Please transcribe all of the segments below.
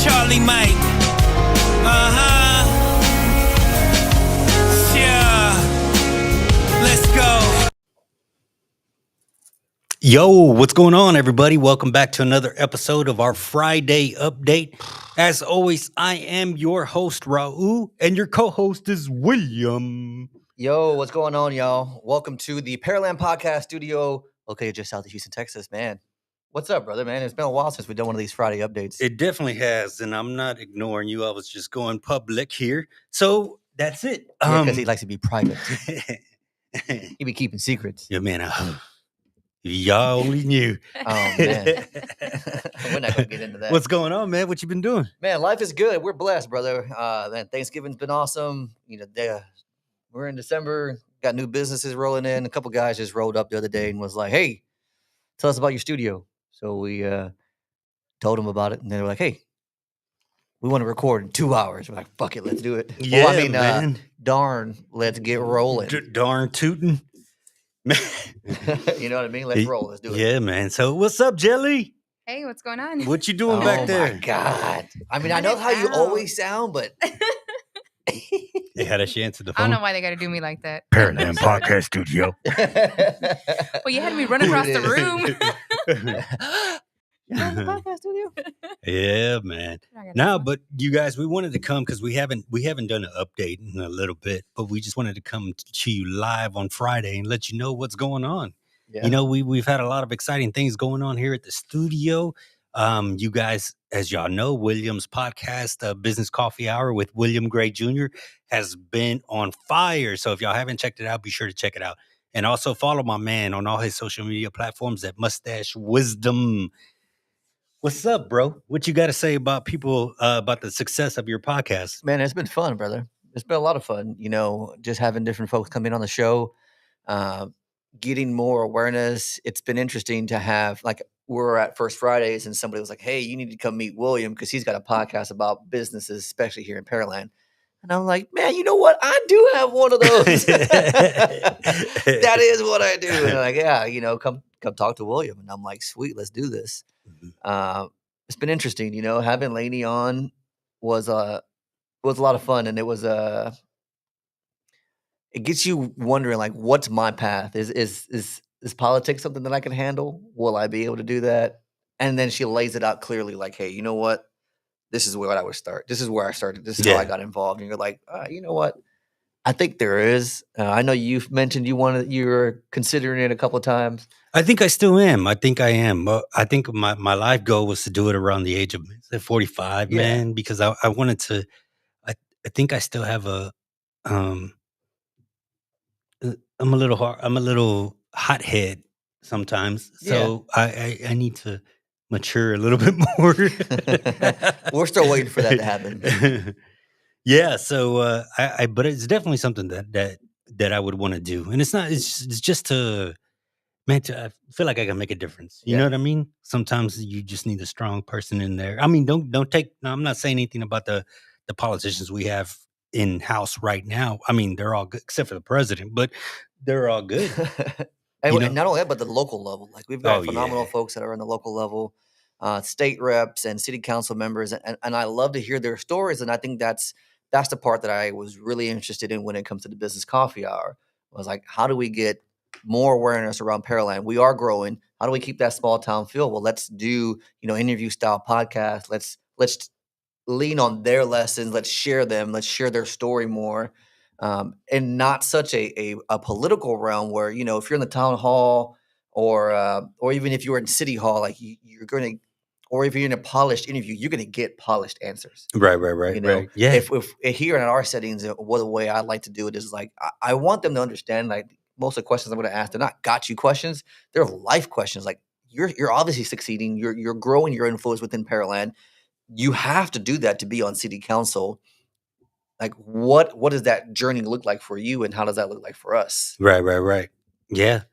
Charlie Mike. Yeah. Let's go. Yo, what's going on, everybody? Welcome back to another episode of our Friday update. As always, I am your host, Raul, and your co-host is William. Yo, what's going on, y'all? Welcome to the Pearland Podcast Studio, located just south of Houston, Texas, man. What's up, brother, man? It's been a while since we've done one of these Friday updates. It definitely has, and I'm not ignoring you. I was just going public here. So that's it. Because he likes to be private. He be keeping secrets. Yeah, man. Y'all only knew. Oh, man. We're not going to get into that. What's going on, man? What you been doing? Man, life is good. We're blessed, brother. Man, Thanksgiving's been awesome. You know, we're in December, got new businesses rolling in. A couple guys just rolled up the other day and was like, hey, tell us about your studio. So we told them about it, and they were like, hey, we want to record in 2 hours. We're like, fuck it, let's do it. Yeah, well, I mean, man. Darn, let's get rolling. Darn tootin'. You know what I mean? Let's roll. Let's do it. Yeah, man. So what's up, Jelly? Hey, what's going on? What you doing back there? Oh, my God. I mean, I know how you always sound, but... Hey, how does she answer the I phone? don't know why they got to do me like that. Pearland Podcast Studio. Well, you had me run across the room. You're on the podcast studio? Yeah, man. No, but you guys, we wanted to come because we haven't done an update in a little bit, but we just wanted to come to you live on Friday and let you know what's going on. Yeah. You know, we've had a lot of exciting things going on here at the studio. You guys, as y'all know, William's podcast, Business Coffee Hour with William Gray Jr. has been on fire. So if y'all haven't checked it out, be sure to check it out. And also follow my man on all his social media platforms at Mustache Wisdom. What's up, bro? What you got to say about people, about the success of your podcast? Man, it's been fun, brother. It's been a lot of fun, you know, just having different folks come in on the show, getting more awareness. It's been interesting to have, like, we're at First Fridays and somebody was like, hey, you need to come meet William because he's got a podcast about businesses, especially here in Pearland. And I'm like, man, you know what? I do have one of those. That is what I do. And they're like, yeah, you know, come talk to William. And I'm like, sweet, let's do this. It's been interesting, you know, having Lainey on was a lot of fun, and it was it gets you wondering, like, what's my path? Is politics something that I can handle? Will I be able to do that? And then she lays it out clearly, like, hey, you know what? This is where I would start. This is where I started. This is how I got involved. And you're like, you know what? I think there is. I know you've mentioned you're considering it a couple of times. I think I still am. I think I am. I think my life goal was to do it around the age of 45, man, because I wanted to. I think I still have I'm a little hothead sometimes, so I need to mature a little bit more. We're still waiting for that to happen. Yeah, so but it's definitely something that I would want to do, and it's just to, man, I feel like I can make a difference. You know what I mean? Sometimes you just need a strong person in there. I mean, don't take. No, I'm not saying anything about the politicians we have in house right now. I mean, they're all good except for the president, but they're all good. And not only that, but the local level. Like, we've got phenomenal folks that are in the local level, state reps and city council members, and I love to hear their stories. And I think that's the part that I was really interested in when it comes to the Business Coffee Hour. I was like, how do we get more awareness around Pearland? We are growing. How do we keep that small town feel? Well, let's do, interview style podcasts. Let's lean on their lessons. Let's share them. Let's share their story more. And not such a political realm where, if you're in the town hall or even if you're in city hall, like you're going to, or if you're in a polished interview, you're going to get polished answers. Right. Right. Yeah. If here in our settings, the way I like to do it is like, I want them to understand, like, most of the questions I'm going to ask, they're not got you questions. They're life questions. Like, you're obviously succeeding. You're growing your influence within Pearland. You have to do that to be on city council. Like, what does that journey look like for you, and how does that look like for us? Right. Yeah,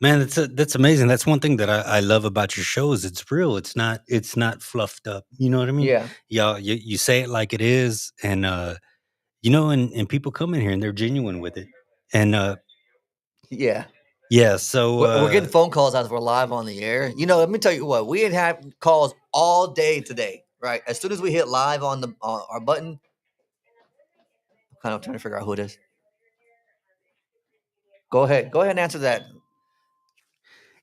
man, that's amazing. That's one thing that I love about your shows. It's real. It's not fluffed up. You know what I mean? Yeah. Y'all, you say it like it is, and and people come in here and they're genuine with it. And yeah. So we're getting phone calls as we're live on the air. Let me tell you what, we ain't had calls all day today. Right. As soon as we hit live on the our button, I'm kind of trying to figure out who it is. Go ahead and answer that.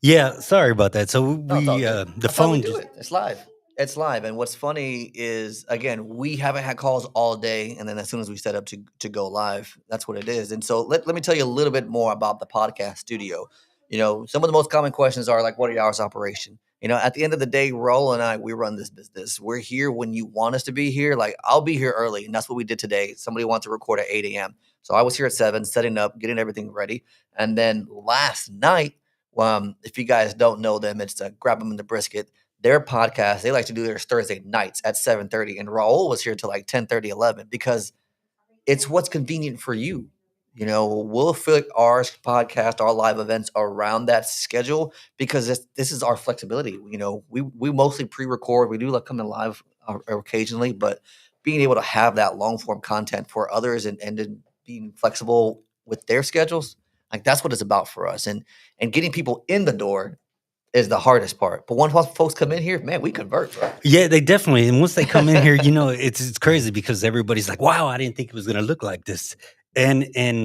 Yeah, sorry about that. So No, it's all we good. the That's how we phone do just it. It's live. It's live. And what's funny is, again, we haven't had calls all day, and then as soon as we set up to go live, that's what it is. And so let me tell you a little bit more about the podcast studio. You know, some of the most common questions are like, what are your hours of operation? You know, at the end of the day, Raul and I, we run this business. We're here when you want us to be here. Like, I'll be here early, and that's what we did today. Somebody wants to record at 8 a.m. So I was here at 7, setting up, getting everything ready. And then last night, if you guys don't know them, it's Grab 'em in the Brisket. Their podcast, they like to do theirs Thursday nights at 7:30. And Raul was here till like 10:30, 11, because it's what's convenient for you. You know, we'll fit our podcast, our live events around that schedule because this is our flexibility. You know, we mostly pre-record. We do like coming live occasionally, but being able to have that long form content for others and then being flexible with their schedules, like that's what it's about for us. And getting people in the door is the hardest part. But once folks come in here, man, we convert, bro. Yeah, they definitely. And once they come in here, you know, it's crazy because everybody's like, "Wow, I didn't think it was going to look like this," and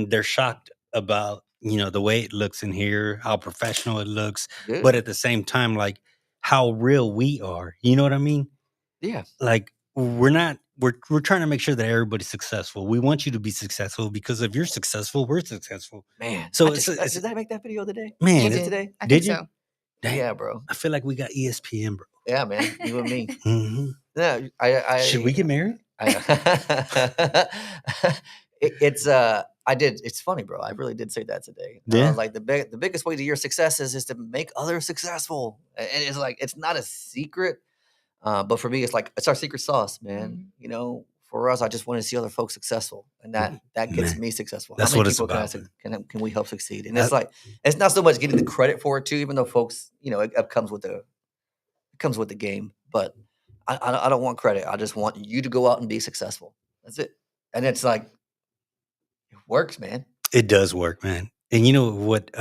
they're shocked about, you know, the way it looks in here, how professional it looks, Good. but at the same time, like how real we are. You know what I mean? Yeah. Like we're trying to make sure that everybody's successful. We want you to be successful because if you're successful, we're successful. Man. So did I make that video today? Man, Was it it's- today? I Did think you? so. Dang, Yeah, bro. I feel like we got ESPN, bro. Yeah, man. You and me. hmm Yeah, I Should we get married? I did. It's funny, bro. I really did say that today. Yeah. Like the biggest way to your success is to make others successful, and it's like it's not a secret, but for me, it's like it's our secret sauce, man. Mhm. You know, for us, I just want to see other folks successful, and that gets Man, me successful. that's How many what it's people about, can we help succeed? And That- it's like it's not so much getting the credit for it too, even though folks, you know, it comes with the game, but. I don't want credit. I just want you to go out and be successful. That's it. And it's like, it works, man. It does work, man. And you know what?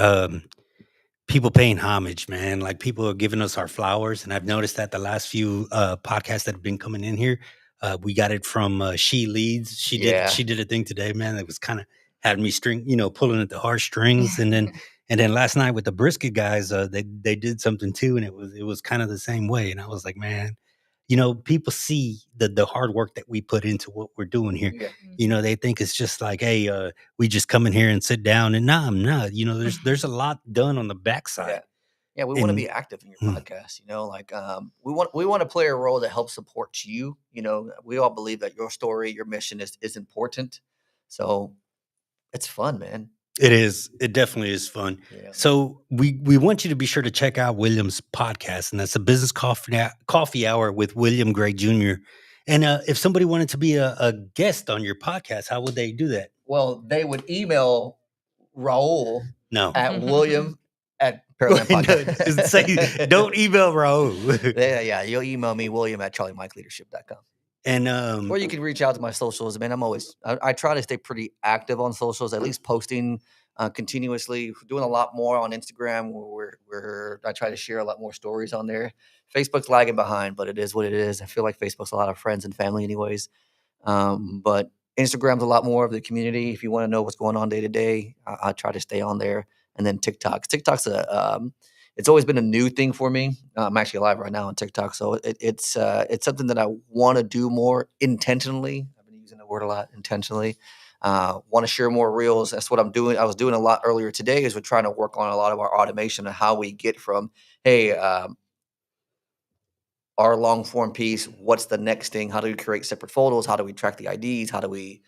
People paying homage, man. Like people are giving us our flowers, and I've noticed that the last few podcasts that have been coming in here, we got it from She Leads. She did a thing today, man. That was kind of had me pulling at the heartstrings, and then last night with the Brisket guys, they did something too, and it was kind of the same way, and I was like, man. You know, people see the hard work that we put into what we're doing here. Yeah. You know, they think it's just like, hey, we just come in here and sit down. And nah, I'm not. You know, there's a lot done on the backside. Yeah, we want to And- be active in your podcast. You know, like we want to play a role to help support you. You know, we all believe that your story, your mission is important. So it's fun, man. It is. It definitely is fun. Yeah. So we want you to be sure to check out William's podcast, and that's a business coffee hour with William Gray Jr. And if somebody wanted to be a guest on your podcast, how would they do that? Well, they would email Raul No. at William at Paradigm Podcast. Say, don't email Raul. Yeah, you'll email me, William at charliemikeleadership.com. And Or you can reach out to my socials. Man, I try to stay pretty active on socials, at least posting continuously. We're doing a lot more on Instagram where I try to share a lot more stories on there. Facebook's lagging behind, but it is what it is. I feel like Facebook's a lot of friends and family anyways. But Instagram's a lot more of the community. If you want to know what's going on day to day, I try to stay on there. And then TikTok's it's always been a new thing for me. I'm actually live right now on TikTok, so it's something that I want to do more intentionally. I've been using the word a lot, intentionally. Want to share more reels. That's what I'm doing. I was doing a lot earlier today. Is we're trying to work on a lot of our automation and how we get from our long form piece. What's the next thing? How do we create separate photos? How do we track the IDs? How do we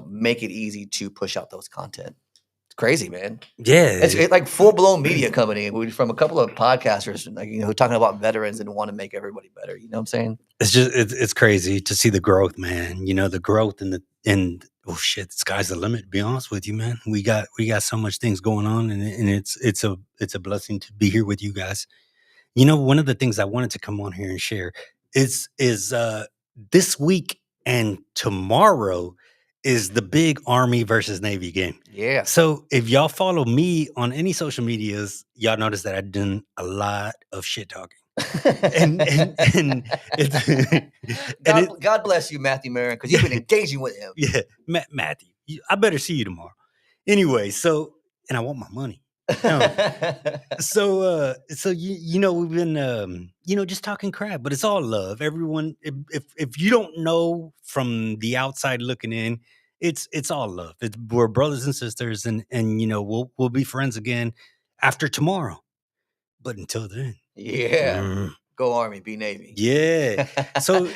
make it easy to push out those content? It's crazy, man. Yeah, It's like full blown media company from a couple of podcasters, like talking about veterans and want to make everybody better. You know what I'm saying? it's just it's crazy to see the growth, man. You know, the growth and oh shit, the sky's the limit. To be honest with you, man, we got so much things going on, and it's a blessing to be here with you guys. You know, one of the things I wanted to come on here and share is this week and tomorrow is the big Army versus Navy game. Yeah. So if y'all follow me on any social medias, y'all notice that I've done a lot of shit talking. and it's, God bless you, Matthew Marin, because you've been engaging with him. Yeah, Matthew, I better see you tomorrow. Anyway, so and I want my money. So you know we've been just talking crap, but it's all love. Everyone, if you don't know from the outside looking in, it's all love. We're brothers and sisters, and we'll be friends again after tomorrow. But until then, go Army, be Navy. Yeah. So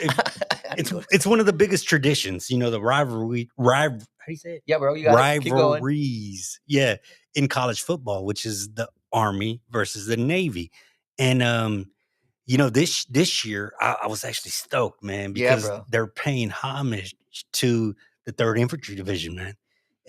it's one of the biggest traditions, the rivalry. How do you say it? Yeah, bro. You got rivalries. Yeah, in college football, which is the Army versus the Navy, and this year I was actually stoked, man, because they're paying homage to the 3rd Infantry Division, man.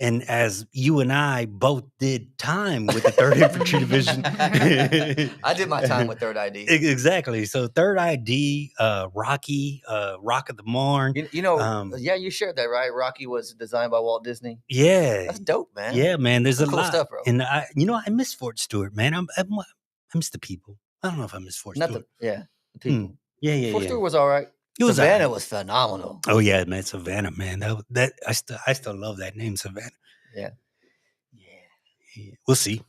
And as you and I both did time with the 3rd Infantry Division. I did my time with 3rd ID. Exactly. So 3rd ID, Rocky, Rock of the Marne. You shared that, right? Rocky was designed by Walt Disney. Yeah. That's dope, man. Yeah, man. There's That's a cool lot. Stuff, bro. And I miss Fort Stewart, man. I miss the people. I don't know if I miss Fort Stewart. The people. Yeah. Fort Stewart was all right. Savannah was phenomenal. Oh yeah, man, Savannah, man. That I still love that name, Savannah. Yeah. We'll see.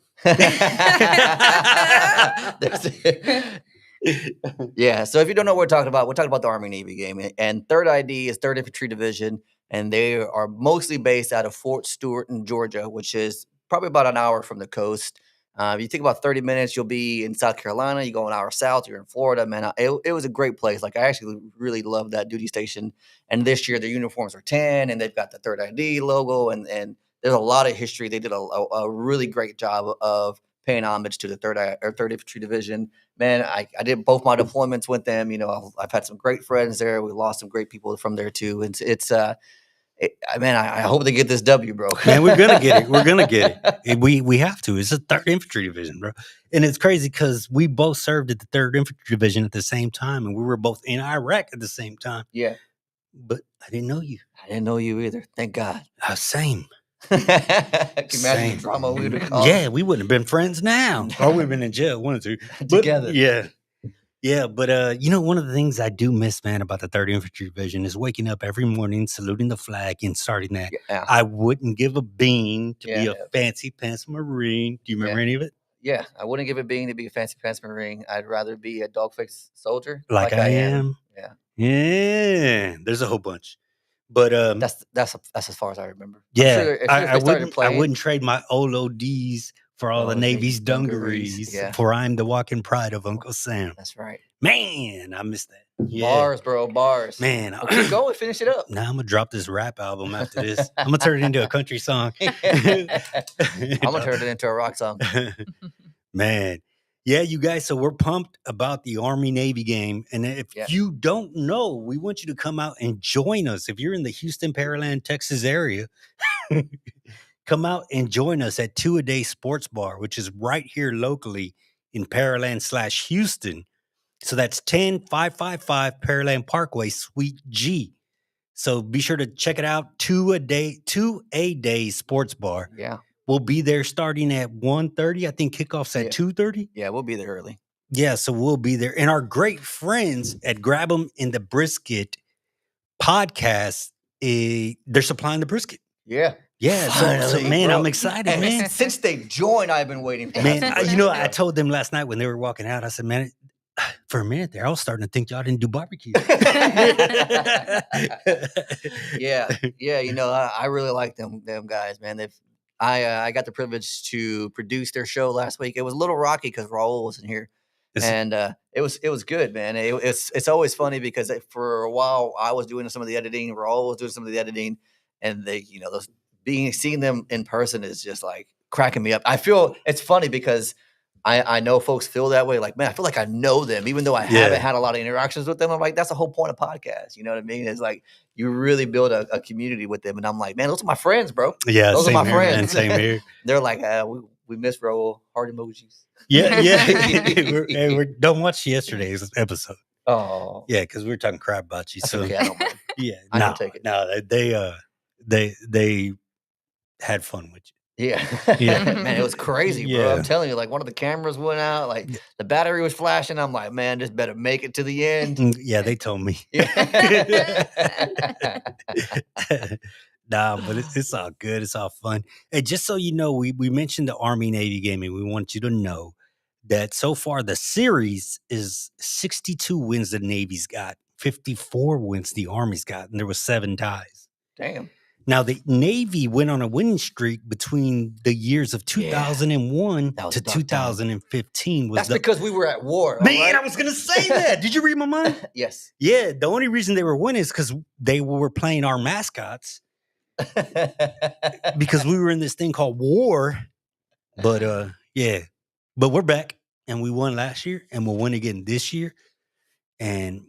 Yeah. So if you don't know what we're talking about the Army Navy game, and 3rd ID is 3rd Infantry Division, and they are mostly based out of Fort Stewart in Georgia, which is probably about an hour from the coast. If you think about 30 minutes, you'll be in South Carolina. You go an hour south, you're in Florida, man. It was a great place. Like, I actually really love that duty station. And this year, their uniforms are tan, and they've got the 3rd ID logo, and there's a lot of history. They did a really great job of paying homage to the 3rd Infantry Division. Man, I did both my deployments with them. I've had some great friends there. We lost some great people from there too. And I hope they get this W, bro. Man, we're gonna get it. We're gonna get it. We have to. It's the 3rd Infantry Division, bro. And it's crazy because we both served at the 3rd Infantry Division at the same time, and we were both in Iraq at the same time. Yeah, but I didn't know you. I didn't know you either. Thank God. Same. Can you imagine the drama we would have caused? Yeah, we wouldn't have been friends now, or we'd have been in jail, one or two together. Yeah, but one of the things I do miss, man, about the 3rd Infantry Division is waking up every morning, saluting the flag, and starting that. Yeah. I wouldn't give a bean to be a fancy pants Marine. Do you remember any of it? Yeah, I wouldn't give a bean to be a fancy pants Marine. I'd rather be a dog-faced soldier, like I am. Yeah. There's a whole bunch, but that's as far as I remember. Yeah, I wouldn't trade my old ODs for all the Navy's dungarees. Yeah. For I'm the walking pride of Uncle Sam. That's right. Man, I miss that. Yeah. Bars, bro, bars. Man, keep going, finish it up. Now I'm gonna drop this rap album after this. I'm gonna turn it into a country song. I'm gonna turn it into a rock song. Man. Yeah, you guys, so we're pumped about the Army-Navy game. And if you don't know, we want you to come out and join us. If you're in the Houston, Pearland, Texas area, come out and join us at 2-A-Day Sports Bar, which is right here locally in Pearland/Houston. So that's 10555 Pearland Parkway, Suite G. So be sure to check it out. 2-A-Day Sports Bar. Yeah. We'll be there starting at 1:30. I think kickoff's at 2:30. Yeah, we'll be there early. Yeah, so we'll be there. And our great friends at Grab 'em in the Brisket podcast, they're supplying the brisket. Yeah. Yeah, so man, I'm excited, man. Since they joined, I've been waiting for man. I told them last night when they were walking out, I said, man, for a minute there, I was starting to think y'all didn't do barbecue. Yeah. I really like them guys, man. I got the privilege to produce their show last week. It was a little rocky because Raul wasn't here. And it was good, man. It's always funny because for a while I was doing some of the editing, Raul was doing some of the editing, and seeing them in person is just like cracking me up. I feel it's funny because I know folks feel that way. Like, man, I feel like I know them, even though I haven't had a lot of interactions with them. I'm like, that's the whole point of podcast. You know what I mean? It's like you really build a community with them. And I'm like, man, those are my friends, bro. Yeah, those are my friends. Man, same here. They're like, we miss Raul. Heart emojis. Yeah. We don't watch yesterday's episode. Oh, yeah, because we were talking crap about you. That's so okay, I don't mind. Yeah, I can take it. No, they had fun with you. Yeah. Yeah. Man, it was crazy, bro. Yeah. I'm telling you, like one of the cameras went out, like the battery was flashing. I'm like, man, this better make it to the end. Yeah, they told me. Yeah. Nah, but it's all good. It's all fun. And just so you know, we mentioned the Army Navy game, and we want you to know that so far the series is 62 wins the Navy's got, 54 wins the Army's got, and there was 7 ties. Damn. Now the Navy went on a winning streak between the years of 2001 That was to a dark time. 2015. That's because we were at war. Man, right? I was gonna say that. Did you read my mind? Yes. Yeah, the only reason they were winning is because they were playing our mascots because we were in this thing called war. But yeah, but we're back and we won last year and we'll win again this year. And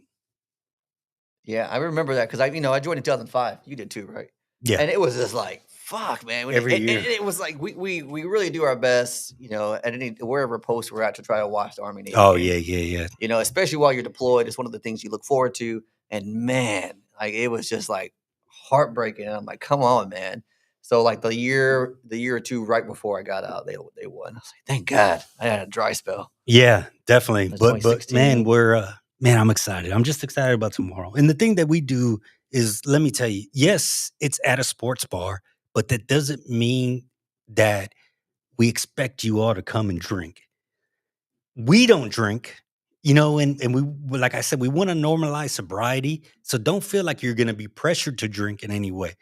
yeah, I remember that because I joined in 2005. You did too, right? yeah, And it was just like, fuck, man. Every year. It was like we really do our best, at wherever post we're at to try to watch the Army Navy. oh game. yeah. Especially while you're deployed, it's one of the things you look forward to. And man, like it was just like heartbreaking. And I'm like, come on, man. So like the year or two right before I got out, they won. I was like, thank God, I had a dry spell. Yeah, definitely. That's But 2016. man, I'm excited. I'm just excited about tomorrow. And the thing that we do is, let me tell you, yes, it's at a sports bar, but that doesn't mean that we expect you all to come and drink. We don't drink, and we, like I said, we want to normalize sobriety. So don't feel like you're going to be pressured to drink in any way.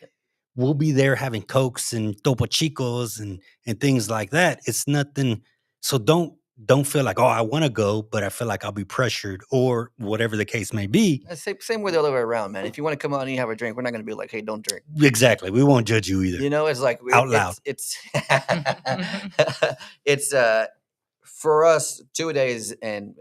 We'll be there having Cokes and Topo Chicos and things like that. It's nothing. So don't feel like, oh, I want to go, but I feel like I'll be pressured or whatever the case may be. Same way the other way around, man. If you want to come out and you have a drink, we're not going to be like, hey, don't drink. Exactly. We won't judge you either. It's like Out loud. It's it's for us 2 days, and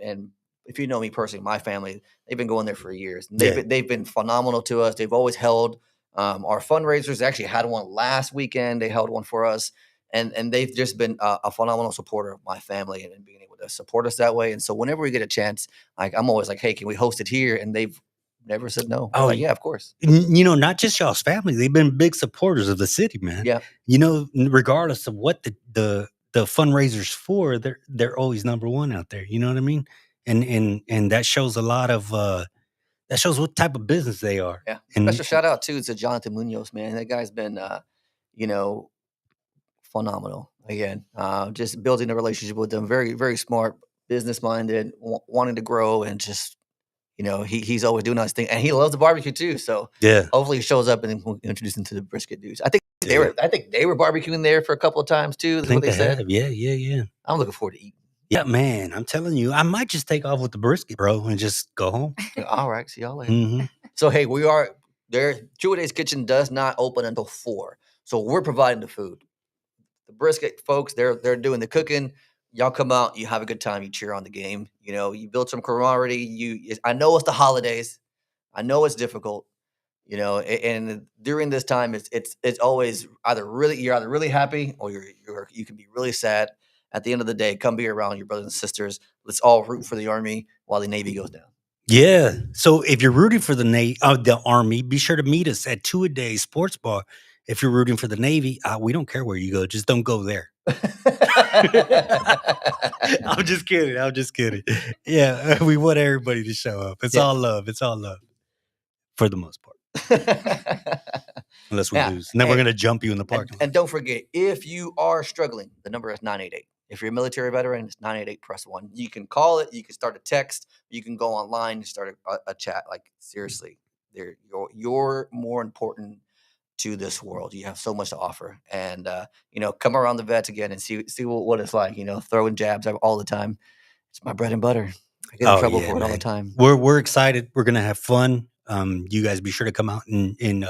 if you know me personally, my family, they've been going there for years. They've been phenomenal to us. They've always held our fundraisers. They actually had one last weekend. They held one for us, and they've just been a phenomenal supporter of my family and being able to support us that way. And so whenever we get a chance, like I'm always like, hey, can we host it here? And they've never said no. Oh, like, yeah, of course. Not just y'all's family. They've been big supporters of the city, man. Yeah. Regardless of what the fundraisers for, they're always number one out there. You know what I mean? And that shows a lot of that shows what type of business they are. Yeah. And special shout out too to Jonathan Munoz, man. That guy's been phenomenal. Again, just building a relationship with them. Very, very smart, business minded, wanting to grow, and just he's always doing nice things, and he loves the barbecue too. So yeah, hopefully he shows up and then we'll introduce him to the brisket dudes. I think they were barbecuing there for a couple of times too. That's what they said. Yeah. I'm looking forward to eating. Yeah, man. I'm telling you, I might just take off with the brisket, bro, and just go home. All right, see y'all later. Mm-hmm. So hey, we are there. Two-A-Days Kitchen does not open until 4, so we're providing the food. The brisket folks, they're doing the cooking. Y'all come out, you have a good time, you cheer on the game. You build some camaraderie. I know it's the holidays. I know it's difficult. And during this time, it's always you're either really happy or you can be really sad. At the end of the day, come be around your brothers and sisters. Let's all root for the Army while the Navy goes down. Yeah. So if you're rooting for the Army, be sure to meet us at Two-A-Days Sports Bar. If you're rooting for the Navy, we don't care where you go. Just don't go there. I'm just kidding. Yeah, we want everybody to show up. It's all love. It's all love for the most part. Unless we lose. And then we're going to jump you in the parking lot. And don't forget, if you are struggling, the number is 988. If you're a military veteran, it's 988 press 1. You can call it. You can start a text. You can go online and start a chat. Like, seriously, you're more important to this world. You have so much to offer. And, come around the vets again and see what it's like, throwing jabs all the time. It's my bread and butter. I get in trouble for it all the time. We're excited. We're going to have fun. You guys be sure to come out and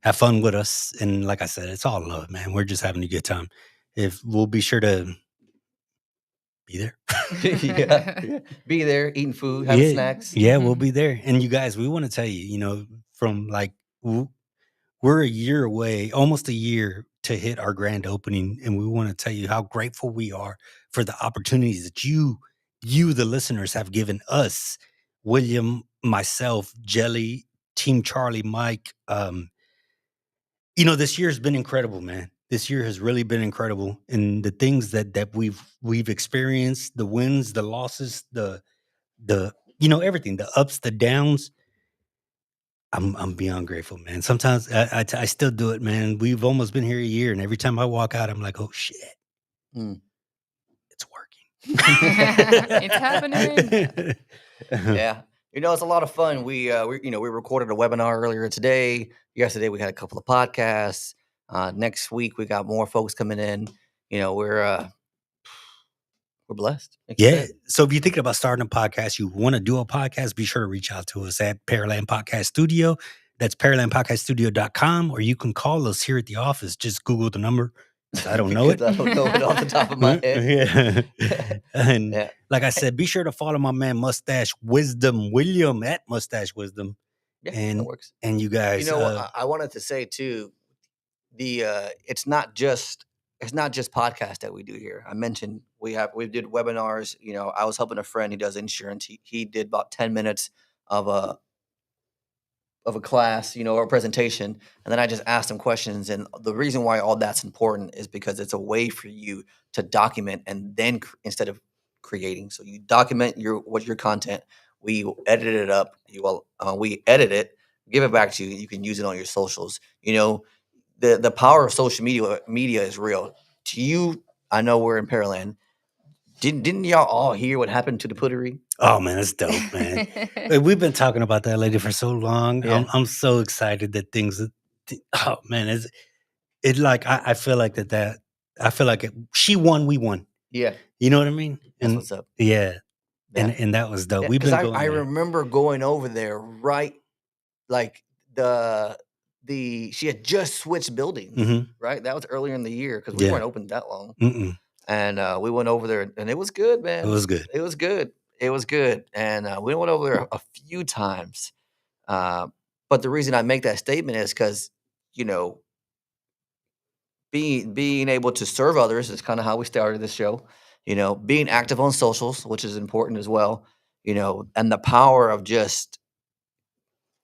have fun with us. And like I said, it's all love, man. We're just having a good time. We'll be sure to be there. Yeah. Be there, eating food, having snacks. Yeah, we'll be there. And you guys, we want to tell you, from like, we're a year away, almost a year to hit our grand opening. And we want to tell you how grateful we are for the opportunities that you, the listeners, have given us. William, myself, Jelly, Team Charlie, Mike. This year's been incredible, man. this year has really been incredible, and the things that we've experienced, the wins, the losses, the everything, the ups, the downs. I'm beyond grateful, man. Sometimes I still do it, man. We've almost been here a year, and every time I walk out, I'm like, oh shit, it's working. It's happening. Yeah. It's a lot of fun. We recorded a webinar earlier today. Yesterday we had a couple of podcasts. Next week we got more folks coming in. We're blessed. Yeah. So if you're thinking about starting a podcast, you want to do a podcast, be sure to reach out to us at Pearland Podcast Studio. That's PearlandPodcastStudio.com, or you can call us here at the office. Just Google the number. I don't know it. I don't know it off the top of my head. Yeah. And like I said, be sure to follow my man Mustache Wisdom William at Mustache Wisdom. Yeah, and that works. And you guys, I wanted to say too, it's not just podcasts that we do here. I mentioned we did webinars. I was helping a friend. He does insurance. He did about 10 minutes of a class, or a presentation. And then I just asked him questions. And the reason why all that's important is because it's a way for you to document and then instead of creating. So you document your content. We edit it up. We edit it, give it back to you. You can use it on your socials. The power of social media is real. To you, I know we're in Pearland. Didn't y'all all hear what happened to the Puttery? Oh man, that's dope, man. We've been talking about that lady for so long. Yeah. I'm so excited that things. Oh man, it like I feel like that. I feel like she won, we won. Yeah, you know what I mean. That's what's up. Yeah, and that was dope. Yeah, we've been. I remember going over there right, like she had just switched buildings, right? That was earlier in the year because we weren't open that long. And we went over there, and it was good, man. It was good. It was good. It was good. And we went over there a few times. But the reason I make that statement is because, being able to serve others is kind of how we started this show. Being active on socials, which is important as well. And the power of just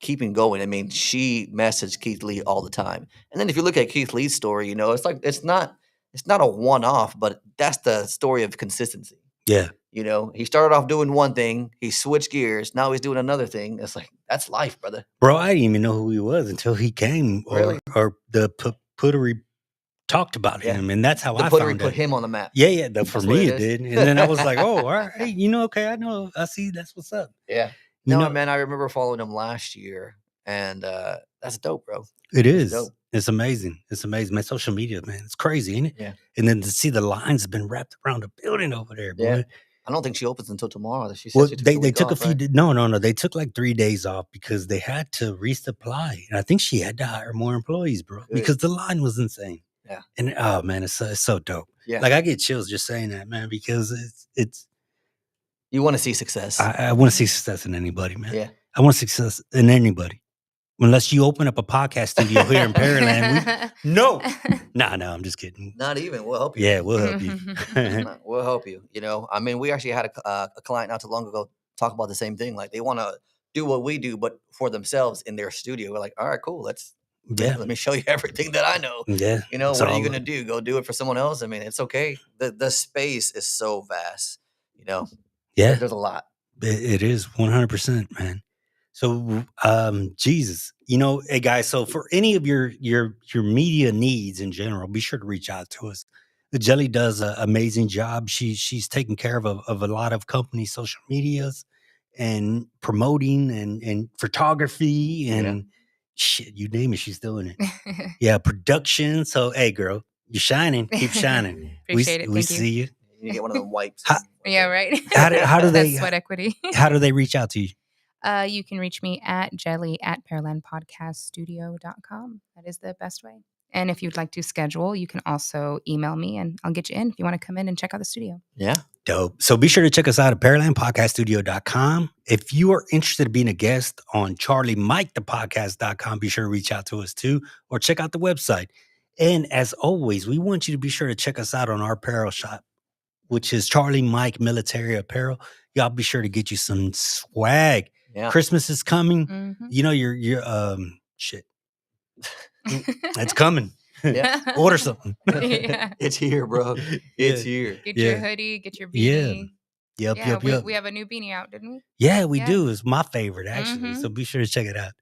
keeping going. I mean, she messaged Keith Lee all the time. And then if you look at Keith Lee's story, it's like it's not a one-off, but that's the story of consistency. Yeah. He started off doing one thing, he switched gears, now he's doing another thing. It's like, that's life, brother. Bro, I didn't even know who he was until he came, really? or the Puttery talked about him, and that's how I found it. Put him on the map. Yeah, for me it did. And then I was like, oh, all right, hey, okay, I know, I see, that's what's up. Yeah. Man, I remember following him last year, and that's dope, bro. It is. Dope. It's amazing. It's amazing, man. Social media, man, it's crazy, ain't it? Yeah. And then to see the lines have been wrapped around the building over there, boy. Yeah. I don't think she opens until tomorrow. She said they took a few. Right? No. They took like 3 days off because they had to resupply, and I think she had to hire more employees, bro, because the line was insane. Yeah. And oh man, it's so dope. Yeah. Like I get chills just saying that, man, because it's. You want to see success. I want to see success in anybody, man. Yeah. I want success in anybody. Unless you open up a podcast studio here in Pearland. No, I'm just kidding. Not even. We'll help you. Yeah, we'll help you. We'll help you. I mean, we actually had a client not too long ago talk about the same thing. Like they want to do what we do, but for themselves in their studio. We're like, all right, cool. Let me show you everything that I know. Yeah. What are you going to do? Go do it for someone else? I mean, it's okay. The space is so vast, Yeah. There's a lot. It is 100%, man. So, Jesus, hey guys, so for any of your media needs in general, be sure to reach out to us. The Jelly does an amazing job. She's taking care of a lot of company social medias and promoting and photography and shit, you name it, she's doing it. Yeah, production. So, hey, girl, you're shining. Keep shining. Appreciate it. We see you. You get one of them wipes. Yeah, right. How do they sweat equity? How do they reach out to you? You can reach me at jelly@pearlandpodcaststudio.com. That is the best way. And if you'd like to schedule, you can also email me and I'll get you in if you want to come in and check out the studio. Yeah. Dope. So be sure to check us out at PearlandPodcastStudio.com. If you are interested in being a guest on CharlieMikeThePodcast.com, be sure to reach out to us too, or check out the website. And as always, we want you to be sure to check us out on our apparel shop, which is Charlie Mike Military Apparel. Y'all be sure to get you some swag. Yeah. Christmas is coming. Mm-hmm. Your shit. It's coming. Yeah. Order something. Yeah. It's here, bro. It's here. Get Yeah. your hoodie, get your Yeah. beanie. Yep, Yeah, yep, yep. we have a new beanie out, didn't we? Yeah, we Yeah. do. It's my favorite, actually. So be sure to check it out.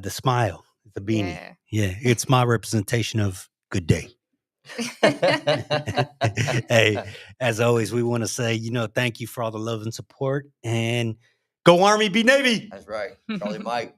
The smile, the beanie. Yeah, it's my representation of good day. Hey, as always, we want to say, thank you for all the love and support. And go Army, be Navy. That's right. Charlie Mike.